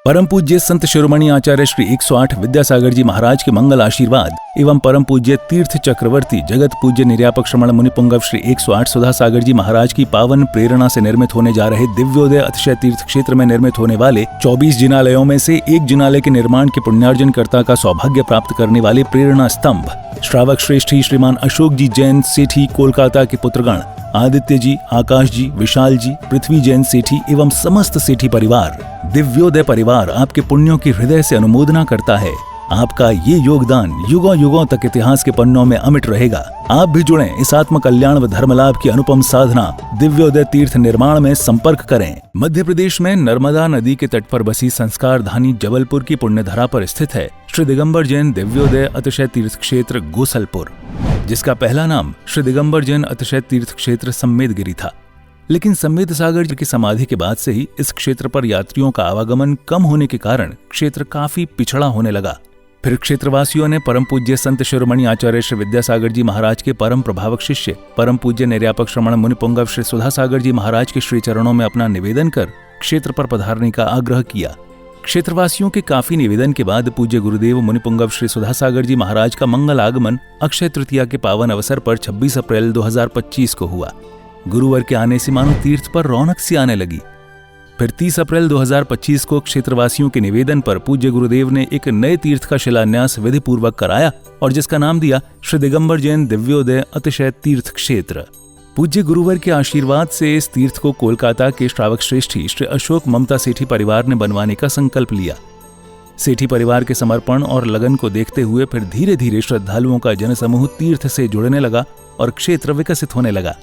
परम पूज्य संत शिरोमणि आचार्य श्री 108 विद्यासागर जी महाराज के मंगल आशीर्वाद एवं परम पूज्य तीर्थ चक्रवर्ती जगत पूज्य निर्यापक श्रमण मुनिपुंगव श्री 108 सुधा सागर जी महाराज की पावन प्रेरणा से निर्मित होने जा रहे दिव्योदय अतिशय तीर्थ क्षेत्र में निर्मित होने वाले 24 जिनालयों में से एक जिनालय के निर्माण के पुण्यार्जन कर्ता का सौभाग्य प्राप्त करने वाले प्रेरणा स्तंभ श्रावक श्रेष्ठी श्रीमान अशोक जी जैन सेठी कोलकाता के पुत्रगण आदित्य जी, आकाश जी, विशाल जी, पृथ्वी जैन सेठी एवं समस्त सेठी परिवार, दिव्योदय परिवार आपके पुण्यों की हृदय से अनुमोदना करता है। आपका ये योगदान युगों युगों तक इतिहास के पन्नों में अमिट रहेगा। आप भी जुड़ें इस आत्म कल्याण व धर्म लाभ की अनुपम साधना दिव्योदय तीर्थ निर्माण में संपर्क करें। मध्य प्रदेश में नर्मदा नदी के तट पर बसी संस्कार धानी जबलपुर की पुण्यधरा पर स्थित है श्री दिगंबर जैन दिव्योदय अतिशय तीर्थ क्षेत्र गोसलपुर, जिसका पहला नाम श्री दिगंबर जैन अतिशय तीर्थ क्षेत्र सम्मेदगिरी था। लेकिन सम्मेद सागर जी की समाधि के बाद से ही इस क्षेत्र पर यात्रियों का आवागमन कम होने के कारण क्षेत्र काफी पिछड़ा होने लगा। फिर क्षेत्रवासियों ने परम पूज्य संत शिरोमणि आचार्य श्री विद्यासागर जी महाराज के परम प्रभावक शिष्य परम पूज्य निर्यापक श्रमण मुनिपुंगव श्री सुधा सागर जी महाराज के श्री चरणों में अपना निवेदन कर क्षेत्र पर पधारने का आग्रह किया। क्षेत्रवासियों के काफी निवेदन के बाद पूज्य गुरुदेव मुनिपुंगव श्री सुधा सागर जी महाराज का मंगल आगमन अक्षय तृतीया के पावन अवसर पर 26 अप्रैल 2025 को हुआ। गुरुवार के आने से मानो तीर्थ पर रौनक सी आने लगी। फिर 30 अप्रैल 2025 को क्षेत्रवासियों के निवेदन पर पूज्य गुरुदेव ने एक नए तीर्थ का शिलान्यास विधि पूर्वक कराया और जिसका नाम दिया श्री दिगंबर जैन दिव्योदय अतिशय तीर्थ क्षेत्र। पूज्य गुरुवर के आशीर्वाद से इस तीर्थ को कोलकाता के श्रावक श्रेष्ठी श्री अशोक ममता सेठी परिवार ने बनवाने का संकल्प लिया। सेठी परिवार के समर्पण और लगन को देखते हुए फिर धीरे धीरे श्रद्धालुओं का जनसमूह तीर्थ से जुड़ने लगा और क्षेत्र विकसित होने लगा।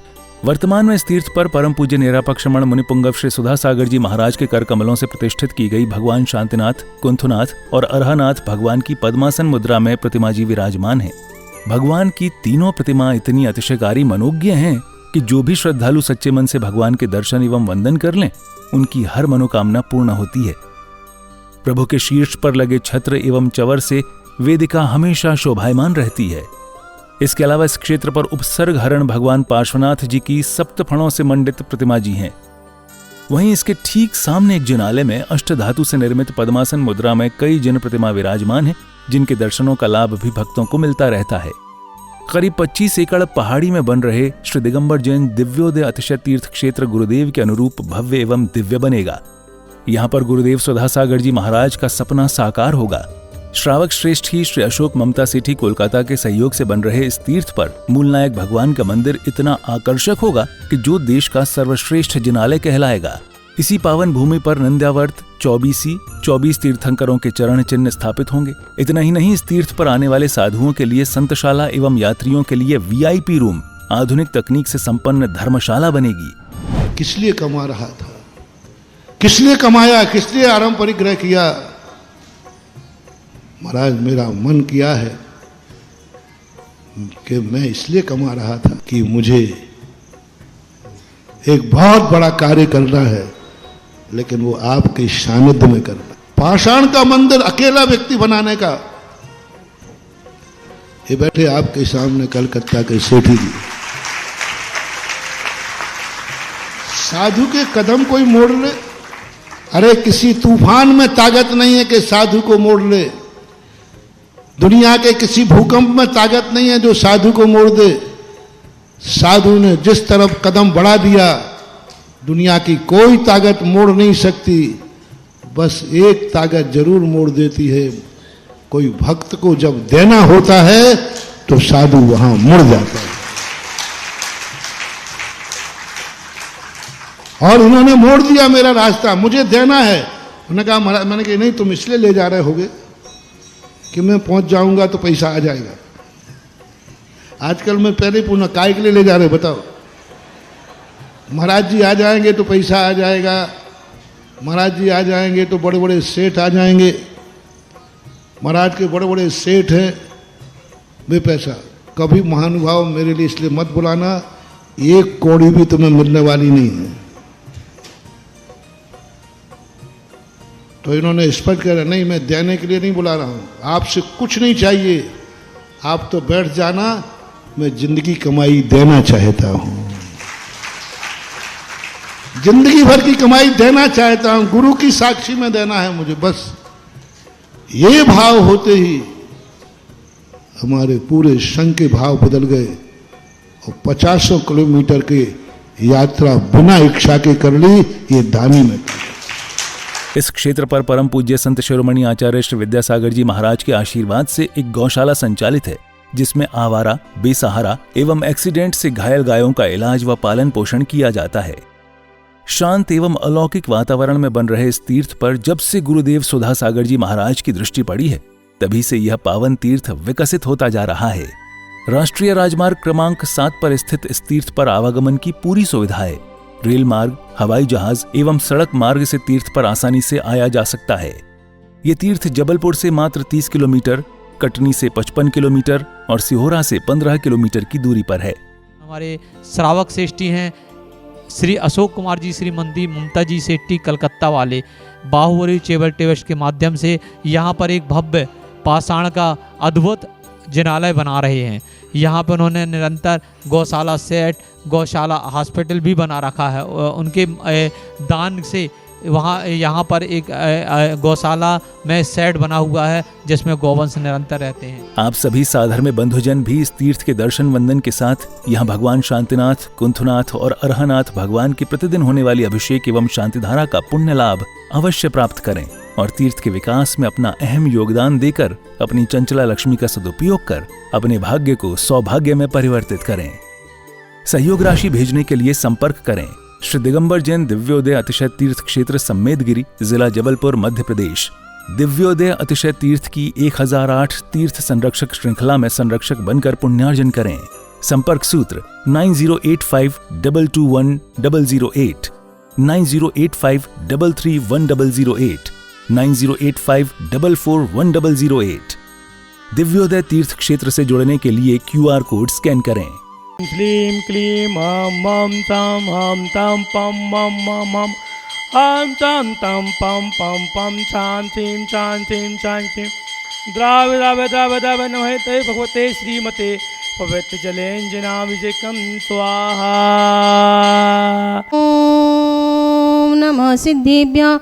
वर्तमान में इस तीर्थ पर परम पूज्य निरापक श्रमण मुनिपुंगव श्री सुधा सागर जी महाराज के कर कमलों से प्रतिष्ठित की गई भगवान शांतिनाथ, कुंथुनाथ और अरहनाथ भगवान की पद्मासन मुद्रा में प्रतिमा जी विराजमान है। भगवान की तीनों प्रतिमा इतनी अतिशयकारी मनोज्ञ हैं कि जो भी श्रद्धालु सच्चे मन से भगवान के दर्शन एवं वंदन कर लें, उनकी हर मनोकामना पूर्ण होती है। प्रभु के शीर्ष पर लगे छत्र एवं चवर से वेदिका हमेशा शोभायमान रहती है। इसके अलावा इस क्षेत्र पर उपसर्ग हरण भगवान पार्श्वनाथ जी की सप्तफणों से मंडित प्रतिमा जी हैं। वहीं इसके ठीक सामने एक जिनालय में अष्टधातु से निर्मित पद्मासन मुद्रा में कई जिन प्रतिमा विराजमान हैं, जिनके दर्शनों का लाभ भी भक्तों को मिलता रहता है। करीब 25 एकड़ पहाड़ी में बन रहे श्री दिगंबर जैन दिव्योदय अतिशय तीर्थ क्षेत्र गुरुदेव के अनुरूप भव्य एवं दिव्य बनेगा। यहाँ पर गुरुदेव सुधा सागर जी महाराज का सपना साकार होगा। श्रावक श्रेष्ठी श्री अशोक ममता सेठी कोलकाता के सहयोग से बन रहे इस तीर्थ पर मूलनायक भगवान का मंदिर इतना आकर्षक होगा कि जो देश का सर्वश्रेष्ठ जिनालय कहलाएगा। इसी पावन भूमि पर नंद्यावर्त 24 तीर्थंकरों के चरण चिन्ह स्थापित होंगे। इतना ही नहीं, इस तीर्थ पर आने वाले साधुओं के लिए संतशाला एवं यात्रियों के लिए VIP रूम, आधुनिक तकनीक से संपन्न धर्मशाला बनेगी। किस लिए कमा रहा था, किस लिए कमाया, किस लिए आराम परिग्रह किया? महाराज मेरा मन किया है कि मैं इसलिए कमा रहा था कि मुझे एक बहुत बड़ा कार्य करना है, लेकिन वो आपके सानिध्य में करना। पाषाण का मंदिर अकेला व्यक्ति बनाने का। ये बैठे आपके सामने कलकत्ता के सेठी जी, साधु के कदम कोई मोड़ ले। अरे किसी तूफान में ताकत नहीं है कि साधु को मोड़ ले। दुनिया के किसी भूकंप में ताकत नहीं है जो साधु को मोड़ दे। साधु ने जिस तरफ कदम बढ़ा दिया, दुनिया की कोई ताकत मोड़ नहीं सकती। बस एक ताकत जरूर मोड़ देती है, कोई भक्त को जब देना होता है तो साधु वहां मुड़ जाता है। और उन्होंने मोड़ दिया मेरा रास्ता, मुझे देना है। उन्होंने कहा महाराज, मैंने कहा नहीं, तुम इसलिए ले जा रहे होगे कि मैं पहुंच जाऊंगा तो पैसा आ जाएगा। आजकल मैं पहले ही पूछना, काय के लिए ले जा रहे बताओ? महाराज जी आ जाएंगे तो पैसा आ जाएगा, महाराज जी आ जाएंगे तो बड़े बड़े सेठ आ जाएंगे। महाराज के बड़े बड़े सेठ हैं, वे पैसा। कभी महानुभाव मेरे लिए इसलिए मत बुलाना, एक कौड़ी भी तुम्हें मिलने वाली नहीं है। तो इन्होंने स्पष्ट कहा, नहीं मैं देने के लिए नहीं बुला रहा हूँ, आपसे कुछ नहीं चाहिए, आप तो बैठ जाना, मैं जिंदगी कमाई देना चाहता हूँ। जिंदगी भर की कमाई देना चाहता हूं, गुरु की साक्षी में देना है मुझे, बस ये भाव होते ही हमारे पूरे संघ के भाव बदल गए और 50 किलोमीटर की यात्रा बिना इच्छा के कर ली, ये दानी में। इस क्षेत्र पर परम पूज्य संत शिरोमणि आचार्य श्री विद्यासागर जी महाराज के आशीर्वाद से एक गौशाला संचालित है, जिसमें आवारा, बेसहारा एवं एक्सीडेंट से घायल गायों का इलाज व पालन पोषण किया जाता है। शांत एवं अलौकिक वातावरण में बन रहे इस तीर्थ पर जब से गुरुदेव सुधा सागर जी महाराज की दृष्टि पड़ी है, तभी से यह पावन तीर्थ विकसित होता जा रहा है। राष्ट्रीय राजमार्ग क्रमांक 7 पर स्थित इस तीर्थ पर आवागमन की पूरी सुविधा है। रेल मार्ग, हवाई जहाज एवं सड़क मार्ग से तीर्थ पर आसानी से आया जा सकता है। ये तीर्थ जबलपुर से मात्र 30 किलोमीटर, कटनी से 55 किलोमीटर और सिहोरा से 15 किलोमीटर की दूरी पर है। हमारे श्रावक श्रेष्ठी हैं श्री अशोक कुमार जी, श्रीमती ममता जी सेट्टी कलकत्ता वाले, बाहुबली चेबल टेवश के माध्यम से यहाँ पर एक भव्य पाषाण का अद्भुत जिनालय बना रहे हैं। यहाँ पर उन्होंने निरंतर गौशाला सेट, गौशाला हॉस्पिटल भी बना रखा है। उनके दान से वहाँ यहाँ पर एक गौशाला में सेट बना हुआ है जिसमें गौवंश निरंतर रहते हैं। आप सभी साधर्म्य बंधुजन भी इस तीर्थ के दर्शन वंदन के साथ यहाँ भगवान शांतिनाथ, कुंथनाथ और अरहनाथ भगवान की प्रतिदिन होने वाली अभिषेक एवं शांतिधारा का पुण्य लाभ अवश्य प्राप्त करें और तीर्थ के विकास में अपना अहम योगदान देकर अपनी चंचला लक्ष्मी का सदुपयोग कर अपने भाग्य को सौभाग्य में परिवर्तित करें। सहयोग राशि भेजने के लिए संपर्क करें श्री दिगंबर जैन दिव्योदय अतिशय तीर्थ क्षेत्र सम्मेदगिरी, जिला जबलपुर, मध्य प्रदेश। दिव्योदय अतिशय तीर्थ की 1008 तीर्थ संरक्षक श्रृंखला में संरक्षक बनकर पुण्यार्जन करें। संपर्क सूत्र 9085221008, 9085331008, 9085441008। दिव्योदय तीर्थ क्षेत्र से जुड़ने के लिए QR कोड स्कैन करें। क्लीं क्लीं हम मम तम हम तम पम मम मम मम हम तम तम पम पम पम शांतिं शांतिं शांतिं द्राव द्राव द्राव द्राव नमस्ते भगवते श्रीमते पवित्र जलेंजनाभिषेकं स्वाहा। ओम नमः सिद्धेभ्यः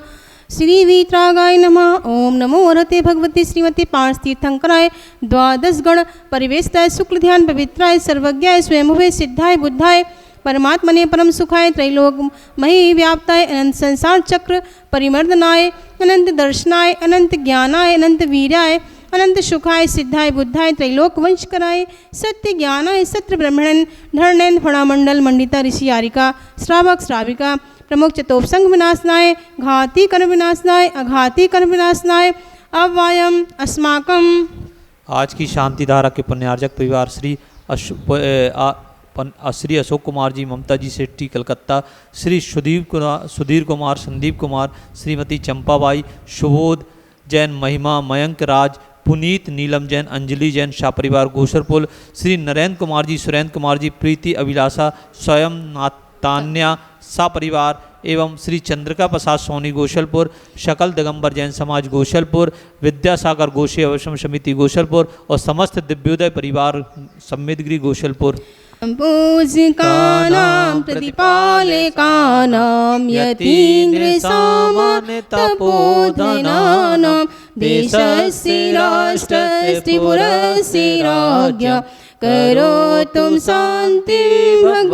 श्री वीतरागाय नमः। ओम नमो वरते भगवती श्रीमती पांच तीर्थंकराय द्वादश गण परिवेष्टाय शुक्ल ध्यान पवित्राय सर्वज्ञाय स्वयंभुवे सिद्धाय बुद्धाय परमात्मने परम सुखाय त्रैलोक मही व्याप्ताय अनंत संसार चक्र परिमर्दनाय अनंत दर्शनाय अनंत ज्ञानाय अनंत वीर्याय अनंत सुखाय सिद्धाय बुद्धाय त्रैलोक वंश कराय सत्य ज्ञानाय सत्र ब्रह्मणन धरणन फणामंडल मंडिता ऋषि यारिका श्रावक श्राविका प्रमुख चतोपसंग विनाशनाय घाती कर्म विनाशनाय अघाती कर्म विनाशनाय अव्वायम अस्माकम। आज की शांति धारा के पुण्यार्जक परिवार श्री अशोक कुमार जी, ममता जी सेट्टी कलकत्ता, श्री सुधीर कुमार, संदीप कुमार, श्रीमती चंपाबाई, शुभोध जैन, महिमा, मयंक राज, पुनीत, नीलम जैन, अंजलि जैन, शाह परिवार गोशरपुल, श्री नरेंद्र कुमार जी, सुरेंद्र कुमार जी, प्रीति, अभिलाषा, स्वयं, तान्या, सा परिवार एवं श्री चंद्रिका प्रसाद सोनी गोशलपुर, शकल दिगंबर जैन समाज गोशलपुर, विद्यासागर गोशी अवश्यम समिति गोशलपुर और समस्त दिव्योदय परिवार सम्मेदगिरी गोशलपुर। पूजिकानां प्रतिपालकानां यतीन्द्र सामान्य तपोधनानां देशस्य राष्ट्रस्य त्रिपुरस्य राज्ञा करोतु शान्ति भग